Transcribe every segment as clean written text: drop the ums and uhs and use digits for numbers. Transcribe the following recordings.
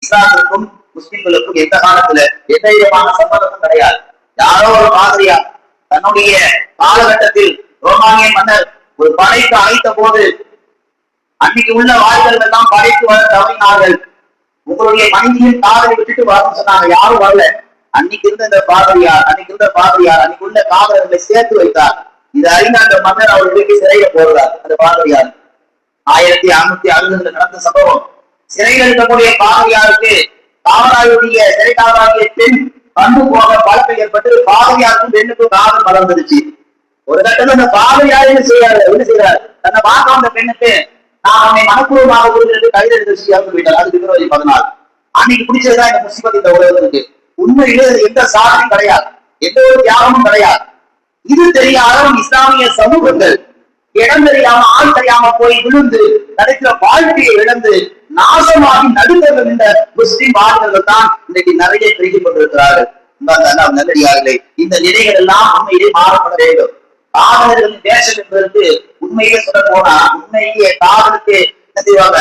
இஸ்லாத்திற்கும் முஸ்லிம்களுக்கும் எந்த காலத்துல எந்த விதமான சம்பந்தமும் கிடையாது. யாரோ ஒரு பாதிரியா தன்னுடைய காலகட்டத்தில் ரோமானிய மன்னர் ஒரு படைக்கு அழைத்த போது அன்னைக்கு உள்ள வாய்கள் எல்லாம் படைக்கு வர தவறினார்கள். உங்களுடைய மனைவியின் காதலை விட்டுட்டு வரணும்னு சொன்னாங்க. யாரும் வரல. அன்னைக்கு இருந்த இந்த பாதிரியார் அன்னைக்கு உள்ள காதலர்களை சேர்த்து வைத்தார். இது அறிந்த அந்த மன்னர் அவர்களுக்கு சிறையில போடுறார். அந்த பாதிரியார் 1660 நடந்த சம்பவம். சிறையில் இருக்கக்கூடிய பாதிரியாருக்கு காவலாளுடைய சிறை காவலாகிய பெண் பண்பு போக பழக்கம் ஏற்பட்டு பாதிரியாருக்கும் பெண்ணுக்கும் காதல் வளர்ந்துருச்சு. ஒரு கட்டத்தில் அந்த பாதிரியார் என்ன செய்யறாரு, தன்னை பார்க்க வந்த பெண்ணுக்கு நான் அவனை மனப்பூர்வமாக கொடுக்கிறது கையில் எடுத்து இறந்து விட்டார். அது பிப்ரவரி 14. அன்னைக்கு பிடிச்சதுதான் இந்த முஸ்லிமத் இந்த உலகத்துக்கு. உண்மையிலே எந்த சாதனையும் கிடையாது, எந்த ஒரு தியாகமும் கிடையாது. இது தெரியாத இஸ்லாமிய சமூகங்கள் இடம் தெரியாம ஆள் தெரியாம போய் விழுந்து கிடைக்கிற வாழ்க்கையை இழந்து நாசமாகி நடுத்தர்கள் இந்த முஸ்லிம் வாழ்கள் தான் இன்னைக்கு நிறைய பெருகிக் கொண்டிருக்கிறார்கள். நல்லடியார்களே, இந்த நிலைகள் எல்லாம் உண்மையிலே மாறப்பட வேண்டும். காதலர்களின் வேஷம் என்பதற்கு உண்மையிலே சொல்ல போனா உண்மையிலேயே காதலுக்கு என்ன செய்வாங்க,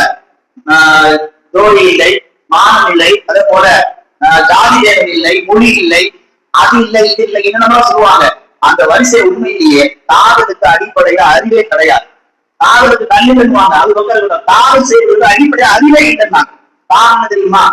ஜோடி இல்லை, மானம் இல்லை, அதே போல ஜாதி தேவன் இல்லை, மொழி இல்லை, அது இல்லை, இது இல்லை, என்னென்ன சொல்லுவாங்க. அந்த வரிசை உண்மையிலேயே காதலுக்கு அடிப்படையில அறிவே கிடையாது. காதலுக்கு கல்வி பண்ணுவாங்க. அது பக்கம் காதல் செய்வதற்கு அடிப்படையா அறிவே இல்லைன்னா காரணம் தெரியுமா?